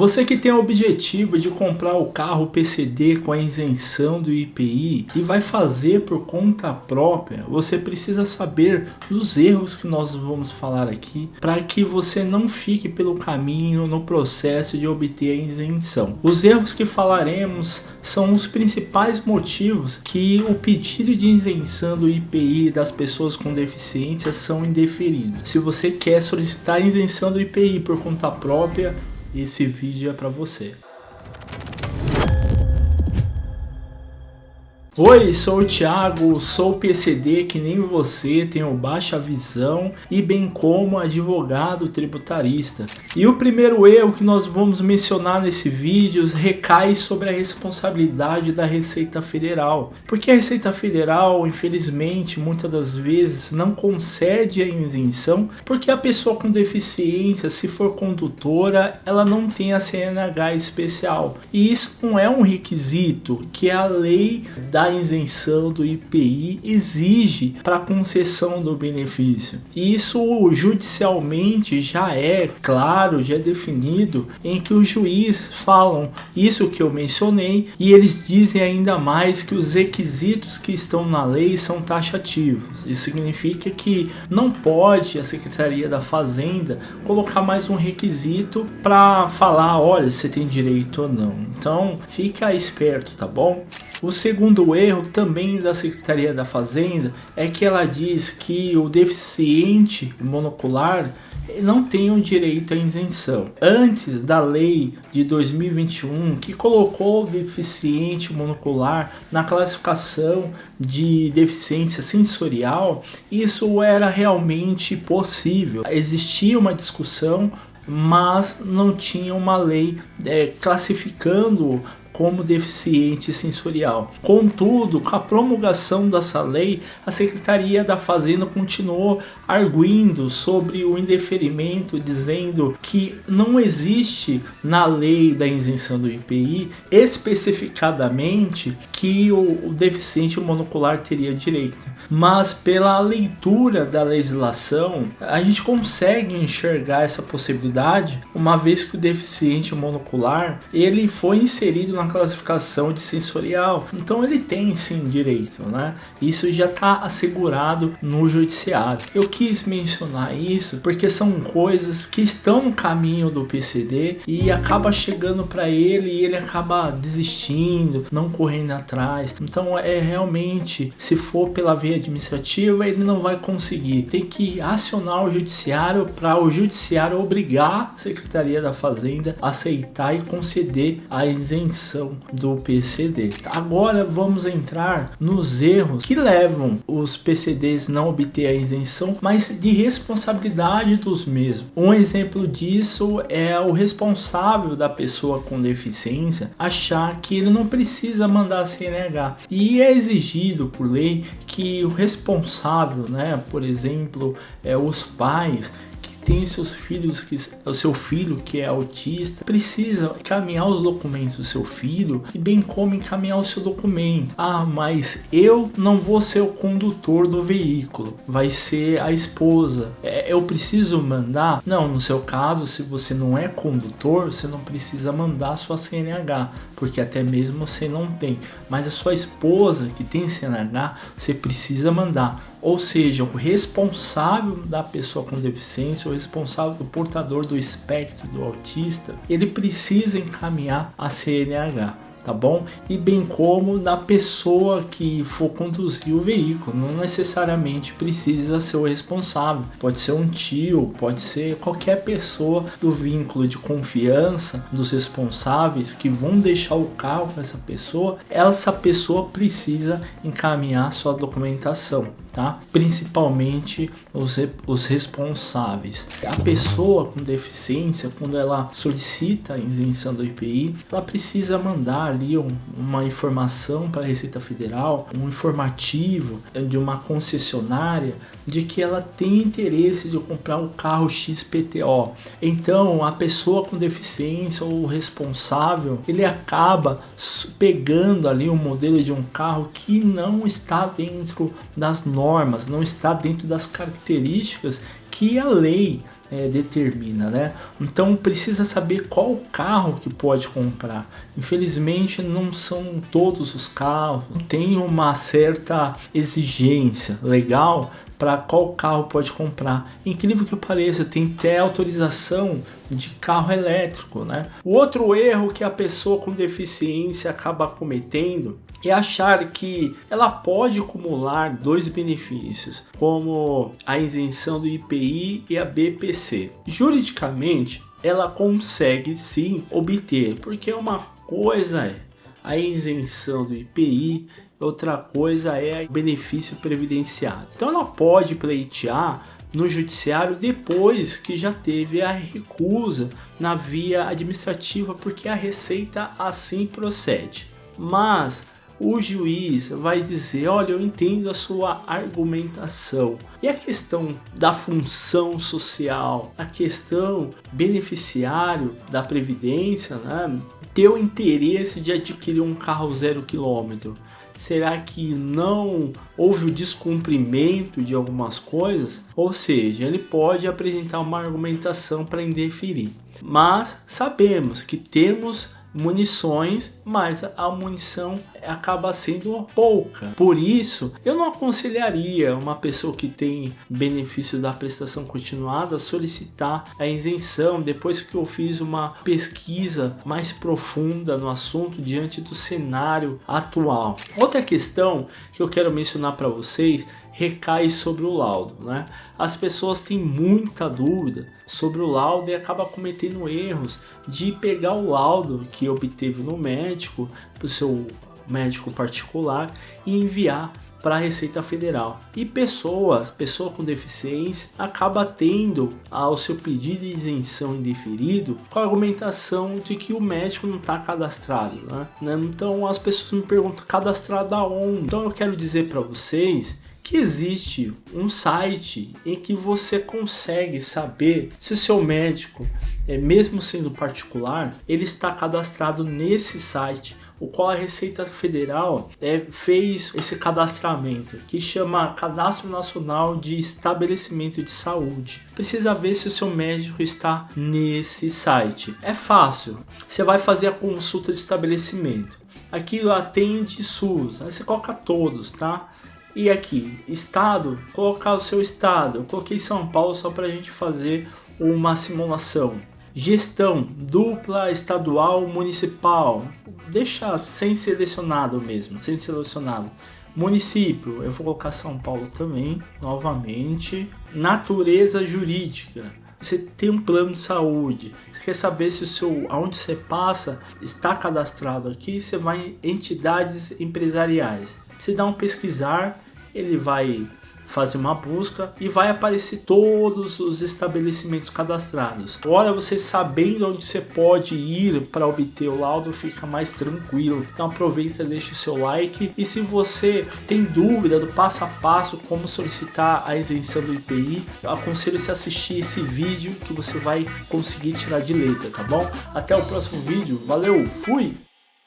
Você que tem o objetivo de comprar o carro PCD com a isenção do IPI e vai fazer por conta própria, você precisa saber dos erros que nós vamos falar aqui para que você não fique pelo caminho no processo de obter a isenção. Os erros que falaremos são os principais motivos que o pedido de isenção do IPI das pessoas com deficiência são indeferidos. Se você quer solicitar a isenção do IPI por conta própria, esse vídeo é para você. Oi, sou o Thiago, sou PCD que nem você, tenho baixa visão e bem como advogado tributarista. E o primeiro erro que nós vamos mencionar nesse vídeo recai sobre a responsabilidade da Receita Federal. Porque a Receita Federal, infelizmente, muitas das vezes não concede a isenção porque a pessoa com deficiência, se for condutora, ela não tem a CNH especial. E isso não é um requisito que a lei da isenção do IPI exige para concessão do benefício. E isso judicialmente já é claro, já é definido, em que os juízes falam isso que eu mencionei e eles dizem ainda mais que os requisitos que estão na lei são taxativos. Isso significa que não pode a Secretaria da Fazenda colocar mais um requisito para falar, olha, você tem direito ou não. Então fica esperto, tá bom? O segundo erro também da Secretaria da Fazenda é que ela diz que o deficiente monocular não tem o direito à isenção. Antes da lei de 2021, que colocou o deficiente monocular na classificação de deficiência sensorial, isso era realmente possível. Existia uma discussão, mas não tinha uma lei classificando como deficiente sensorial. Contudo, com a promulgação dessa lei, a Secretaria da Fazenda continuou arguindo sobre o indeferimento, dizendo que não existe na lei da isenção do IPI especificadamente que o deficiente monocular teria direito. Mas pela leitura da legislação, a gente consegue enxergar essa possibilidade, uma vez que o deficiente monocular ele foi inserido na classificação de sensorial, então ele tem sim direito, né? Isso já está assegurado no judiciário. Eu quis mencionar isso porque são coisas que estão no caminho do PCD e acaba chegando para ele e ele acaba desistindo, não correndo atrás. Então realmente, se for pela via administrativa, ele não vai conseguir. Tem que acionar o judiciário para o judiciário obrigar a Secretaria da Fazenda a aceitar e conceder a isenção do PCD. Agora vamos entrar nos erros que levam os PCDs não obter a isenção, mas de responsabilidade dos mesmos. Um exemplo disso é o responsável da pessoa com deficiência achar que ele não precisa mandar CNH e é exigido por lei que o responsável, por exemplo, os pais tem seus filhos, o seu filho que é autista, precisa encaminhar os documentos do seu filho e bem como encaminhar o seu documento. Ah, mas eu não vou ser o condutor do veículo, vai ser a esposa. Eu preciso mandar? Não, no seu caso, se você não é condutor, você não precisa mandar sua CNH, porque até mesmo você não tem. Mas a sua esposa que tem CNH, você precisa mandar. Ou seja, o responsável da pessoa com deficiência, o responsável do portador do espectro do autista, ele precisa encaminhar a CNH, tá bom? E bem como da pessoa que for conduzir o veículo, não necessariamente precisa ser o responsável, pode ser um tio, pode ser qualquer pessoa do vínculo de confiança dos responsáveis que vão deixar o carro com essa pessoa precisa encaminhar sua documentação, tá? Principalmente os responsáveis. A pessoa com deficiência, quando ela solicita a isenção do IPI, ela precisa mandar ali uma informação para a Receita Federal, um informativo de uma concessionária de que ela tem interesse de comprar o carro XPTO. Então a pessoa com deficiência ou o responsável, ele acaba pegando ali um modelo de um carro que não está dentro das normas, não está dentro das características que a lei determina, né? Então precisa saber qual carro que pode comprar. Infelizmente não são todos os carros, tem uma certa exigência legal para qual carro pode comprar. Incrível que pareça, tem até autorização de carro elétrico, né? O outro erro que a pessoa com deficiência acaba cometendo é achar que ela pode acumular dois benefícios, como a isenção do IPI e a BPC. Juridicamente, ela consegue sim obter, porque uma coisa é a isenção do IPI, outra coisa é o benefício previdenciário. Então ela pode pleitear no judiciário depois que já teve a recusa na via administrativa, porque a Receita assim procede. Mas o juiz vai dizer: olha, eu entendo a sua argumentação. E a questão da função social, a questão beneficiário da Previdência, né? Ter o interesse de adquirir um carro 0 km. Será que não houve o descumprimento de algumas coisas? Ou seja, ele pode apresentar uma argumentação para indeferir. Mas sabemos que temos munições, mas a munição acaba sendo pouca. Por isso, eu não aconselharia uma pessoa que tem benefício da prestação continuada solicitar a isenção depois que eu fiz uma pesquisa mais profunda no assunto diante do cenário atual. Outra questão que eu quero mencionar para vocês recai sobre o laudo, né? As pessoas têm muita dúvida sobre o laudo e acabam cometendo erros de pegar o laudo que obteve no médico, para o seu médico particular, e enviar para a Receita Federal. E pessoa com deficiência acaba tendo o seu pedido de isenção indeferido com a argumentação de que o médico não está cadastrado, né? Então as pessoas me perguntam: cadastrado aonde? Então eu quero dizer para vocês que existe um site em que você consegue saber se o seu médico, mesmo sendo particular, ele está cadastrado nesse site, o qual a Receita Federal fez esse cadastramento, que chama Cadastro Nacional de Estabelecimento de Saúde. Precisa ver se o seu médico está nesse site. É fácil, você vai fazer a consulta de estabelecimento. Aqui atende SUS, aí você coloca todos, tá? E aqui, estado, colocar o seu estado. Eu coloquei São Paulo só para a gente fazer uma simulação. Gestão, dupla, estadual, municipal. Deixa sem selecionado mesmo, sem selecionado. Município, eu vou colocar São Paulo também, novamente. Natureza jurídica. Você tem um plano de saúde, você quer saber se aonde você passa está cadastrado aqui, você vai em entidades empresariais. Você dá um pesquisar, ele vai fazer uma busca e vai aparecer todos os estabelecimentos cadastrados. Agora você sabendo onde você pode ir para obter o laudo, fica mais tranquilo. Então aproveita, deixa o seu like, e se você tem dúvida do passo a passo como solicitar a isenção do IPI, eu aconselho você assistir esse vídeo que você vai conseguir tirar de letra, tá bom? Até o próximo vídeo, valeu, fui!